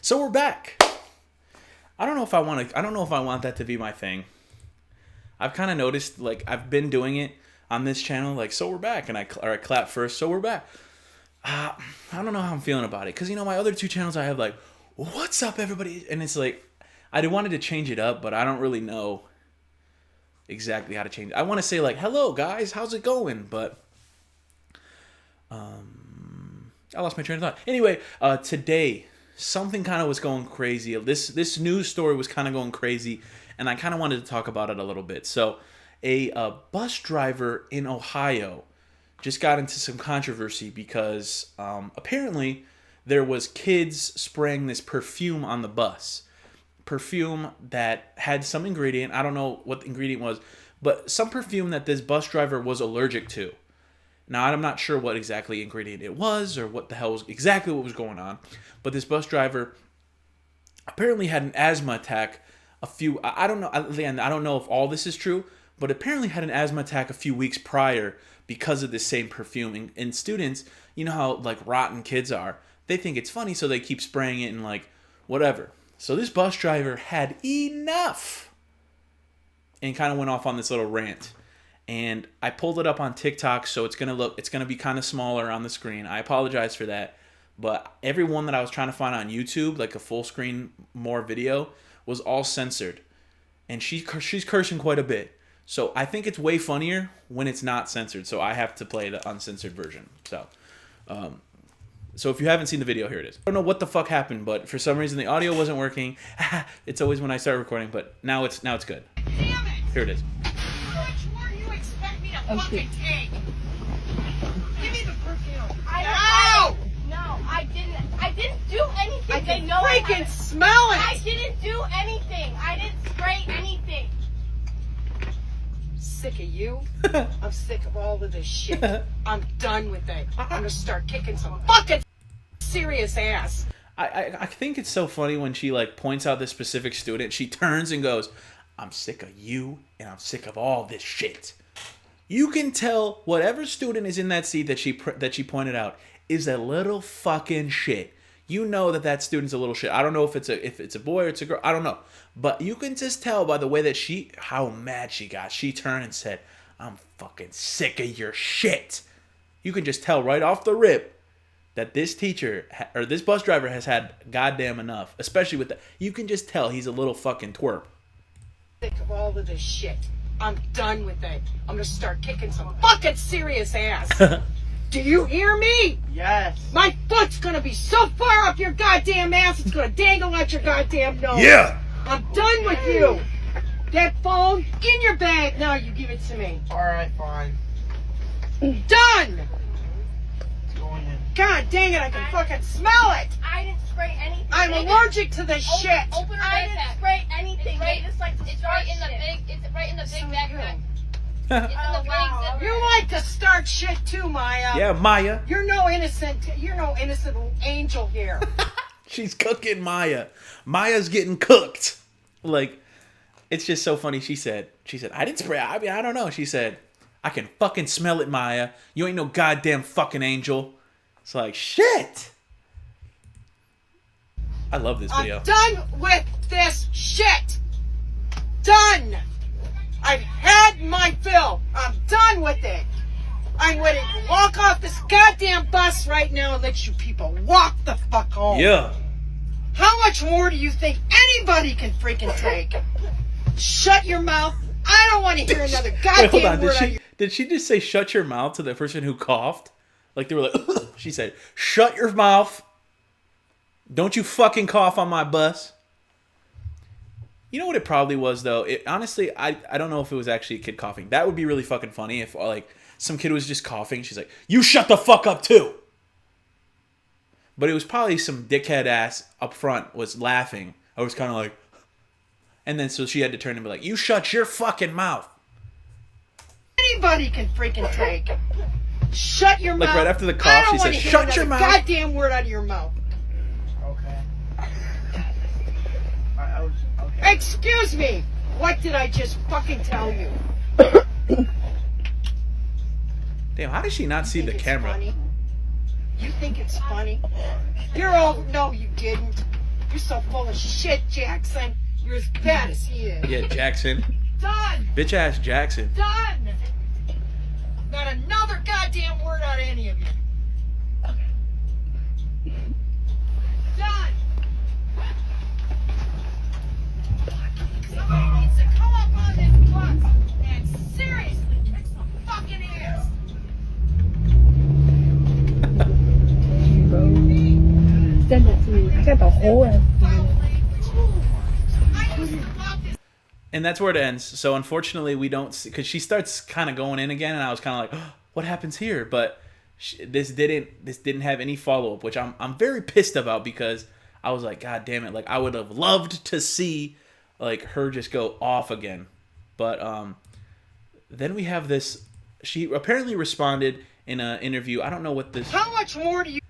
So we're back. I don't know if I want to. I don't know if I want that to be my thing. I've kind of noticed, like, I've been doing it on this channel, like, so we're back, and I clap first, so we're back. I don't know how I'm feeling about it, because, you know, my other two channels, I have, like, what's up, everybody? And it's like, I wanted to change it up, but I don't really know exactly how to change it. I want to say, like, hello, guys, how's it going? But, I lost my train of thought. Anyway, today, something kind of was going crazy. This news story was kind of going crazy, and I kind of wanted to talk about it a little bit. So, a bus driver in Ohio just got into some controversy because apparently there was kids spraying this perfume on the bus. Perfume that had some ingredient. I don't know what the ingredient was, but some perfume that this bus driver was allergic to. Now, I'm not sure what exactly ingredient it was or what the hell was exactly what was going on, but this bus driver apparently had an asthma attack I don't know, again, I don't know if all this is true, but apparently had an asthma attack a few weeks prior because of this same perfume. And students, you know how, like, rotten kids are, they think it's funny, so they keep spraying it and, like, whatever. So this bus driver had enough and kind of went off on this little rant. And I pulled it up on TikTok, so it's gonna be kind of smaller on the screen. I apologize for that, but every one that I was trying to find on YouTube, like a full screen more video, was all censored, and she's cursing quite a bit. So I think it's way funnier when it's not censored. So I have to play the uncensored version. So, so if you haven't seen the video, here it is. I don't know what the fuck happened, but for some reason the audio wasn't working. It's always when I start recording, but now it's good. Damn it! Here it is. How much more do you expect me to fucking take? Give me the perfume. No, I didn't do anything. I They can know freaking smell it! I didn't do anything. I didn't spray anything. Sick of you. I'm sick of all of this shit. I'm done with it. I'm gonna start kicking some fucking serious ass. I think it's so funny when she, like, points out this specific student. She turns and goes, I'm sick of you, and I'm sick of all this shit. You can tell whatever student is in that seat that she pointed out is a little fucking shit. You know that student's a little shit. I don't know if it's a boy or it's a girl. I don't know. But you can just tell by the way that how mad she got. She turned and said, I'm fucking sick of your shit. You can just tell right off the rip that this teacher or this bus driver has had goddamn enough. Especially with you can just tell he's a little fucking twerp. Sick of all of this shit. I'm done with it. I'm gonna start kicking some fucking serious ass. Do you hear me? Yes. My foot's gonna be so far up your goddamn ass, it's gonna dangle at your goddamn nose. Yeah. I'm done with you. That phone in your bag. Now you give it to me. Alright, fine. Done. It's going in. God dang it, I can fucking smell it. I didn't spray anything. I'm allergic to this shit. Open I didn't spray anything. They just like to It's start right in the shit. big. It's right in the big So backpack. you. It's in the big zipper. You like to start shit too, Maya. Yeah, Maya. You're no innocent angel here. She's cooking Maya. Maya's getting cooked. Like, it's just so funny. She said, I didn't spray. I mean, I don't know. She said, I can fucking smell it, Maya. You ain't no goddamn fucking angel. It's like, shit. I love this video. I'm done with this shit. Done. I've had my fill. I'm done with it. I'm ready to walk off this goddamn bus right now and let you people walk the fuck home. Yeah. How much more do you think anybody can freaking take? Shut your mouth. I don't want to hear another goddamn Wait, hold on. word. Did she just say shut your mouth to the person who coughed? Like, they were like, she said, shut your mouth. Don't you fucking cough on my bus. You know what it probably was, though? Honestly, I don't know if it was actually a kid coughing. That would be really fucking funny if, like, some kid was just coughing. She's like, you shut the fuck up, too. But it was probably some dickhead ass up front was laughing. I was kind of like... And then so she had to turn and be like, you shut your fucking mouth. Anybody can freaking take. Shut your mouth. Like, right after the cough, she said, shut your mouth. Goddamn word out of your mouth. Okay. I was, okay. Excuse me. What did I just fucking tell you? Damn, how did she not see the camera? Funny? You think it's funny? You're all... No, you didn't. You're so full of shit, Jackson. You're as bad as he is. Yeah, Jackson. Done. Bitch ass Jackson. Done. Not another goddamn word out of any of you. Done. Somebody needs to come up on this bus and seriously kick some fucking ass. Send that to me. I got the whole ass. And that's where it ends. So unfortunately, we don't see, because she starts kind of going in again, and I was kind of like, oh, what happens here? But this didn't have any follow up, which I'm very pissed about, because I was like, God damn it! Like, I would have loved to see like her just go off again. But then we have this. She apparently responded in an interview. I don't know what this. How much more do you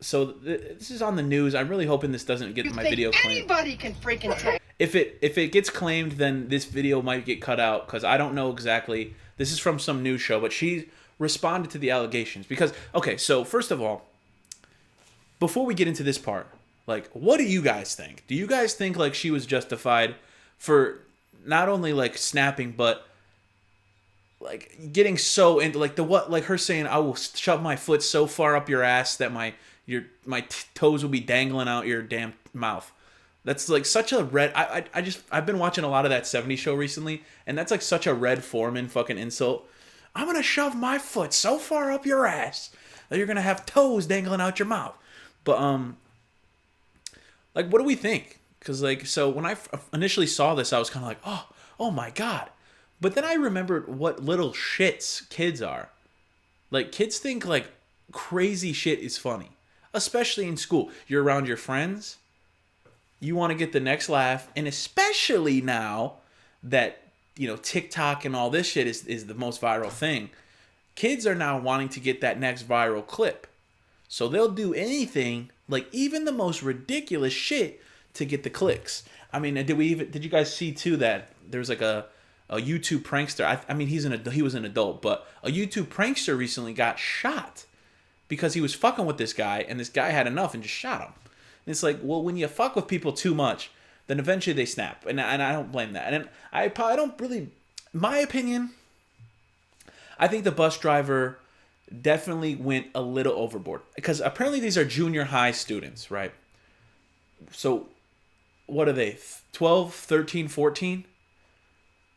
So this is on the news. I'm really hoping this doesn't get my think video claimed. anybody can freaking take? If it gets claimed, then this video might get cut out, because I don't know exactly. This is from some news show, but she responded to the allegations. Because, okay, so first of all, before we get into this part, like, what do you guys think? Do you guys think like she was justified for not only like snapping, but like getting so into like like her saying, I will shove my foot so far up your ass that my toes will be dangling out your damn mouth? That's like such a red. I've been watching a lot of that 70s show recently, and that's like such a Red Foreman fucking insult. I'm gonna shove my foot so far up your ass that you're gonna have toes dangling out your mouth. But like, what do we think? Because like, so when I initially saw this, I was kind of like, oh my god. But then I remembered what little shits kids are. Like, kids think like crazy shit is funny, especially in school. You're around your friends. You want to get the next laugh, and especially now that, you know, TikTok and all this shit is the most viral thing. Kids are now wanting to get that next viral clip. So they'll do anything, like even the most ridiculous shit, to get the clicks. I mean, did you guys see too that there's like a YouTube prankster? I mean, he was an adult, but a YouTube prankster recently got shot because he was fucking with this guy, and this guy had enough and just shot him. And it's like, well, when you fuck with people too much, then eventually they snap, and I don't blame that. And I don't really, my opinion, I think the bus driver definitely went a little overboard, because apparently these are junior high students, right? So what are they, 12, 13, 14?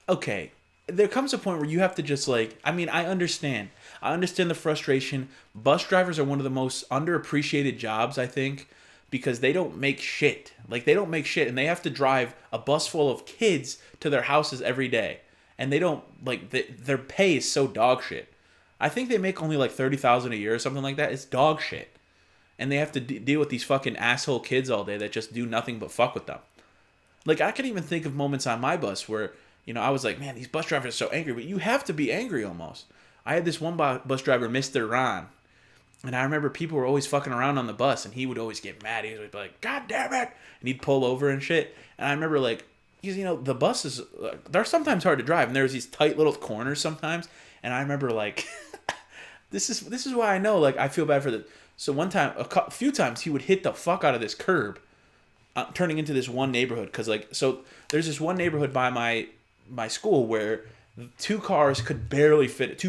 Okay, there comes a point where you have to just like, I mean, I understand the frustration. Bus drivers are one of the most underappreciated jobs, I think, because they don't make shit. Like, they don't make shit, and they have to drive a bus full of kids to their houses every day. And they don't, like, their pay is so dog shit. I think they make only like $30,000 a year or something like that. It's dog shit. And they have to deal with these fucking asshole kids all day that just do nothing but fuck with them. Like, I can even think of moments on my bus where, you know, I was like, man, these bus drivers are so angry. But you have to be angry almost. I had this one bus driver, Mr. Ron. And I remember people were always fucking around on the bus, and he would always get mad. He would be like, God damn it. And he'd pull over and shit. And I remember, like, you know, the buses, they're sometimes hard to drive. And there's these tight little corners sometimes. And I remember, like, this is why I know, like, I feel bad for the. So one time, a few times, he would hit the fuck out of this curb, turning into this one neighborhood. Because, like, so there's this one neighborhood by my school where two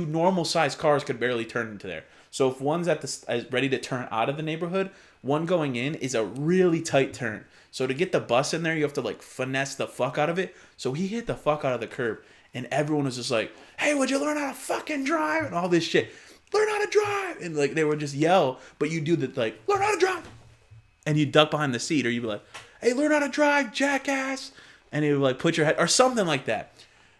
normal sized cars could barely turn into there. So if one's ready to turn out of the neighborhood, one going in is a really tight turn. So to get the bus in there, you have to like finesse the fuck out of it. So he hit the fuck out of the curb, and everyone was just like, hey, would you learn how to fucking drive? And all this shit. Learn how to drive. And like they would just yell, but you do the like, learn how to drive. And you duck behind the seat, or you'd be like, hey, learn how to drive, jackass. And he would like put your head, or something like that.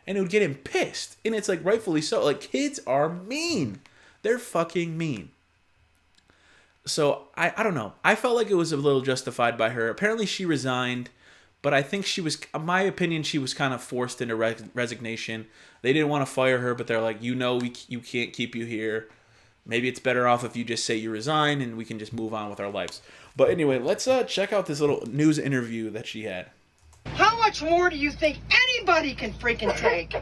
And it would get him pissed. And it's like rightfully so. Like, kids are mean. They're fucking mean. So, I don't know. I felt like it was a little justified by her. Apparently she resigned, but I think she was, in my opinion, she was kind of forced into resignation. They didn't want to fire her, but they're like, you can't keep you here. Maybe it's better off if you just say you resign and we can just move on with our lives. But anyway, let's check out this little news interview that she had. How much more do you think anybody can freaking take?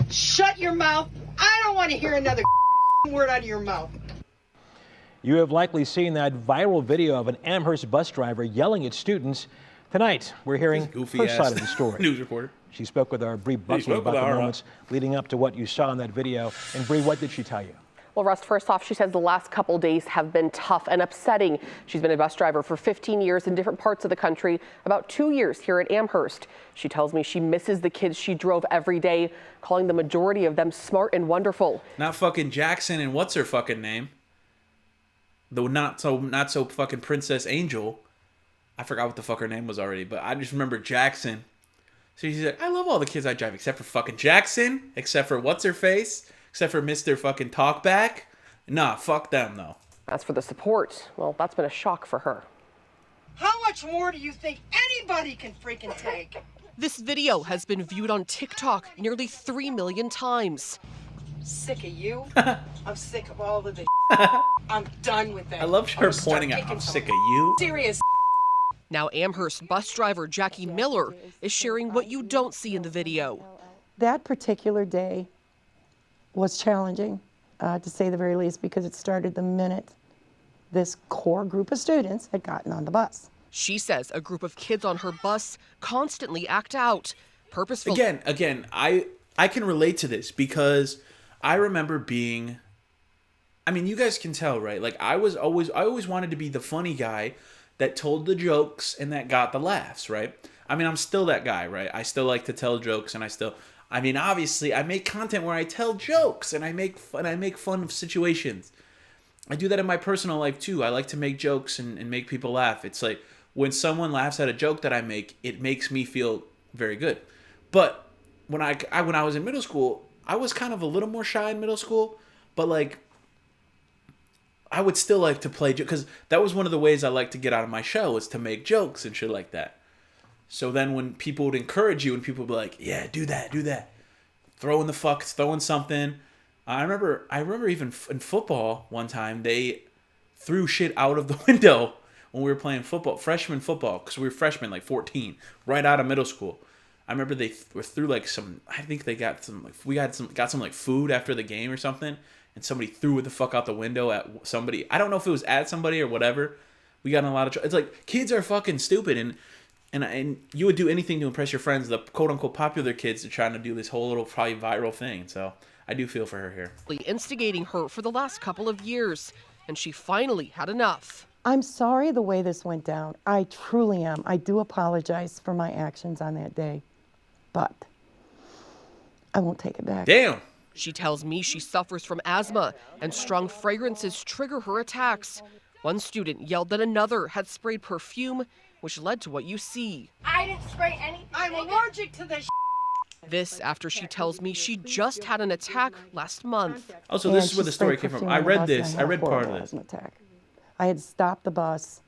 Shut your mouth. I don't want to hear another word out of your mouth. You have likely seen that viral video of an Amherst bus driver yelling at students. Tonight, we're hearing her side of the story. News reporter. She spoke with our Bree Buckley about the moments leading up to what you saw in that video. And Bree, what did she tell you? Well, Russ, first off, she says the last couple days have been tough and upsetting. She's been a bus driver for 15 years in different parts of the country, about 2 years here at Amherst. She tells me she misses the kids she drove every day, calling the majority of them smart and wonderful. Not fucking Jackson and what's her fucking name? The not so fucking Princess Angel. I forgot what the fuck her name was already, but I just remember Jackson. So she's like, I love all the kids I drive except for fucking Jackson, except for what's her face, except for Mr. fucking Talkback. Nah, fuck them though. As for the support, well, that's been a shock for her. How much more do you think anybody can freaking take? This video has been viewed on TikTok nearly 3 million times. Sick of you. I'm sick of all of this. I'm done with it. I love her pointing out, I'm sick of you. Serious. Now Amherst bus driver Jackie Miller is sharing what you don't see in the video. That particular day was challenging, to say the very least, because it started the minute this core group of students had gotten on the bus. She says a group of kids on her bus constantly act out, purposefully. Again, I can relate to this because I remember being, I mean, you guys can tell, right? Like I always wanted to be the funny guy that told the jokes and that got the laughs, right? I mean, I'm still that guy, right? I still like to tell jokes, and I mean, obviously, I make content where I tell jokes and I make fun of situations. I do that in my personal life too. I like to make jokes and make people laugh. It's like when someone laughs at a joke that I make, it makes me feel very good. But when I was in middle school, I was kind of a little more shy in middle school, but like I would still like to play jokes because that was one of the ways I like to get out of my shell was to make jokes and shit like that. So then when people would encourage you and people would be like, yeah, do that. Throwing something. I remember even in football one time, they threw shit out of the window when we were playing football, freshman football, because we were freshmen, like 14, right out of middle school. I remember they threw like some, I think they got some, like, we got some like food after the game or something, and somebody threw it the fuck out the window at somebody. I don't know if it was at somebody or whatever. We got in a lot of trouble. It's like, kids are fucking stupid, and you would do anything to impress your friends, the quote-unquote popular kids, are trying to do this whole little probably viral thing. So I do feel for her here. Instigating her for the last couple of years, and she finally had enough. I'm sorry the way this went down. I truly am. I do apologize for my actions on that day, but I won't take it back. Damn. She tells me she suffers from asthma, and strong fragrances trigger her attacks. One student yelled that another had sprayed perfume, which led to what you see. I didn't spray anything. I'm allergic to this. This after she tells me she just had an attack last month. Also, this is where the story came from. I read this. I read part of this. Attack. I had stopped the bus,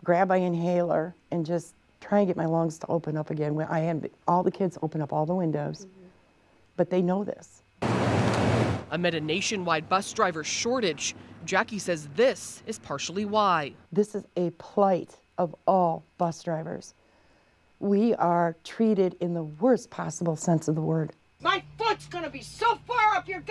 grab my inhaler, and just try and get my lungs to open up again. I had all the kids open up all the windows, but they know this. Amid a nationwide bus driver shortage, Jackie says this is partially why. This is a plight of all bus drivers. We are treated in the worst possible sense of the word. My foot's gonna be so far up your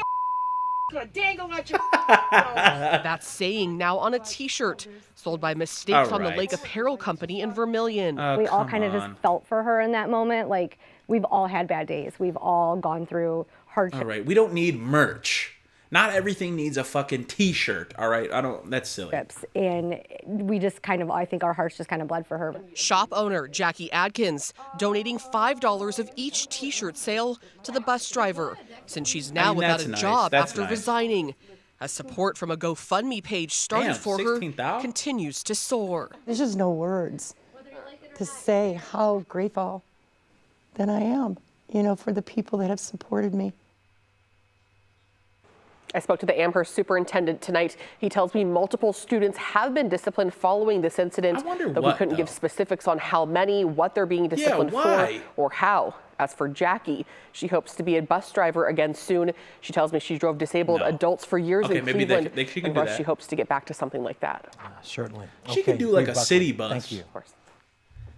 gonna dangle at your That's saying now on a t-shirt sold by Mistakes on the Lake Apparel Company in Vermilion. We all kind of just felt for her in that moment. Like, we've all had bad days. We've all gone through hardship. All right, we don't need merch. Not everything needs a fucking t-shirt, all right? That's silly. And we just kind of, I think our hearts just kind of bled for her. Shop owner Jackie Adkins donating $5 of each t-shirt sale to the bus driver, since she's now without a job after resigning. As support from a GoFundMe page started for her continues to soar. There's just no words to say how grateful that I am, for the people that have supported me. I spoke to the Amherst superintendent tonight. He tells me multiple students have been disciplined following this incident, though he couldn't give specifics on how many, what they're being disciplined for, or how. As for Jackie, she hopes to be a bus driver again soon. She tells me she drove disabled adults for years in Cleveland, and she hopes to get back to something like that. Certainly. She could do like a city bus. Thank you. Of course.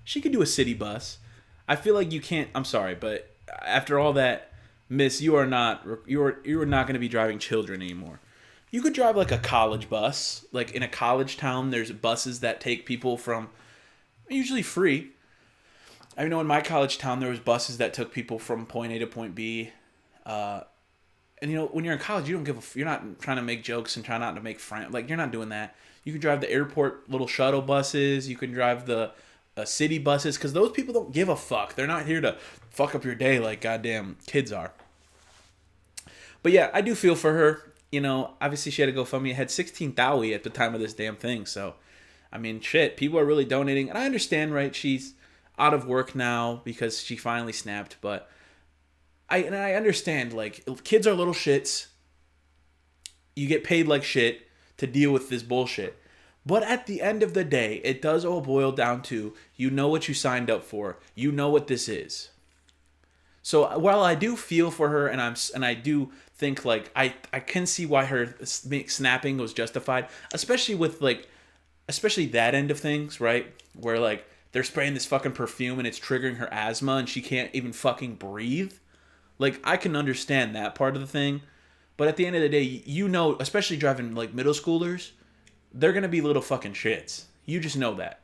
She could do a city bus. I feel like you can't, I'm sorry, but after all that, Miss, you are not going to be driving children anymore. You could drive like a college bus. Like in a college town, there's buses that take people from, usually free. I know in my college town there was buses that took people from point A to point B. And when you're in college, you're not trying to make jokes and try not to make friends. Like, you're not doing that. You can drive the airport little shuttle buses. You can drive the city buses, because those people don't give a fuck. They're not here to fuck up your day like goddamn kids are. But yeah, I do feel for her. Obviously she had to GoFundMe. It had 16 Taui at the time of this damn thing. So, I mean, shit, people are really donating. And I understand, right? She's out of work now because she finally snapped. But I understand, like, kids are little shits. You get paid like shit to deal with this bullshit. But at the end of the day, it does all boil down to, you know what you signed up for. You know what this is. So while I do feel for her, and I do think, like, I can see why her snapping was justified, especially that end of things, right? Where, like, they're spraying this fucking perfume and it's triggering her asthma and she can't even fucking breathe. Like, I can understand that part of the thing. But at the end of the day, especially driving, like, middle schoolers, they're going to be little fucking shits. You just know that.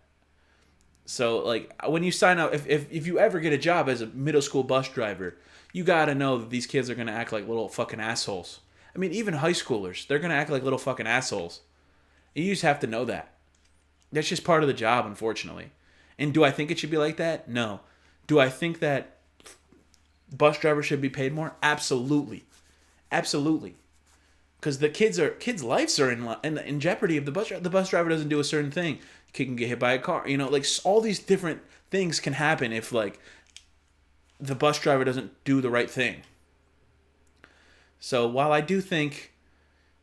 So, like, when you sign up, if you ever get a job as a middle school bus driver, you got to know that these kids are going to act like little fucking assholes. I mean, even high schoolers, they're going to act like little fucking assholes. You just have to know that. That's just part of the job, unfortunately. And do I think it should be like that? No. Do I think that bus drivers should be paid more? Absolutely. Absolutely. Because the kids' lives are in jeopardy if the bus driver doesn't do a certain thing. Kid can get hit by a car. Like, all these different things can happen if, like, the bus driver doesn't do the right thing. So while I do think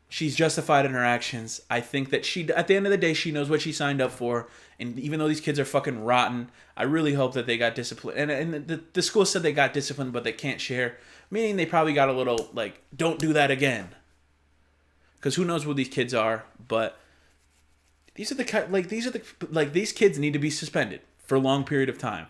she's justified in her actions, I think that at the end of the day, she knows what she signed up for. And even though these kids are fucking rotten, I really hope that they got disciplined. And the school said they got disciplined, but they can't share. Meaning they probably got a little, like, don't do that again. Because who knows who these kids are, but these kids need to be suspended for a long period of time.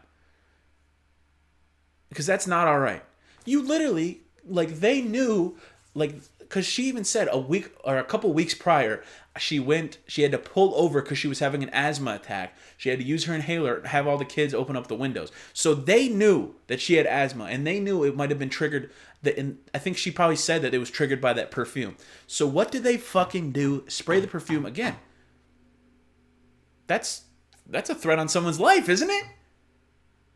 Because that's not all right. You literally, like, they knew, like, because she even said a week or a couple weeks prior, she had to pull over because she was having an asthma attack. She had to use her inhaler, have all the kids open up the windows. So they knew that she had asthma, and they knew it might have been triggered. I think she probably said that it was triggered by that perfume. So what did they fucking do? Spray the perfume again. That's a threat on someone's life, isn't it?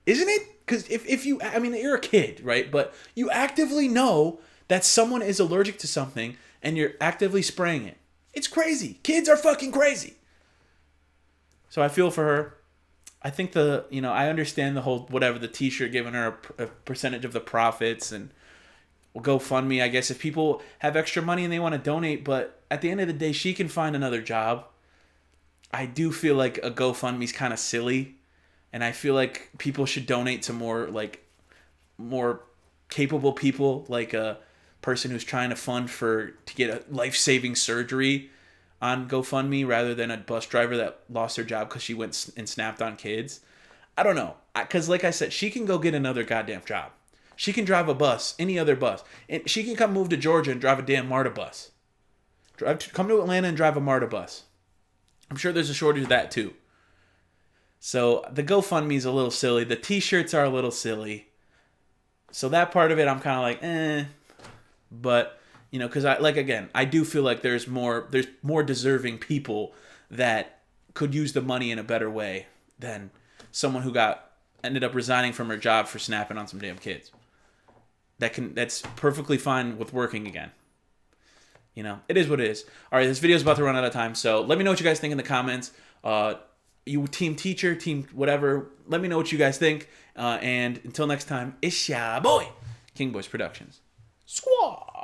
Isn't it? Because if you're a kid, right? But you actively know that someone is allergic to something and you're actively spraying it. It's crazy. Kids are fucking crazy. So I feel for her. I think I understand the whole, whatever, the t-shirt giving her a percentage of the profits, and we'll GoFundMe, I guess, if people have extra money and they want to donate. But at the end of the day, she can find another job. I do feel like a GoFundMe's kind of silly. And I feel like people should donate to more capable people, like a person who's trying to fund to get a life-saving surgery on GoFundMe, rather than a bus driver that lost her job because she went and snapped on kids. I don't know. Because like I said, she can go get another goddamn job. She can drive a bus, any other bus. And she can come move to Georgia and drive a damn MARTA bus. Come to Atlanta and drive a MARTA bus. I'm sure there's a shortage of that too. So the GoFundMe is a little silly. The t-shirts are a little silly. So that part of it, I'm kind of like, eh. But, because I do feel like there's more deserving people that could use the money in a better way than someone who ended up resigning from her job for snapping on some damn kids. That's perfectly fine with working again. It is what it is. All right, this video is about to run out of time, so let me know what you guys think in the comments. You team teacher, team whatever. Let me know what you guys think. And until next time, it's ya boy, King Boys Productions. Squaw!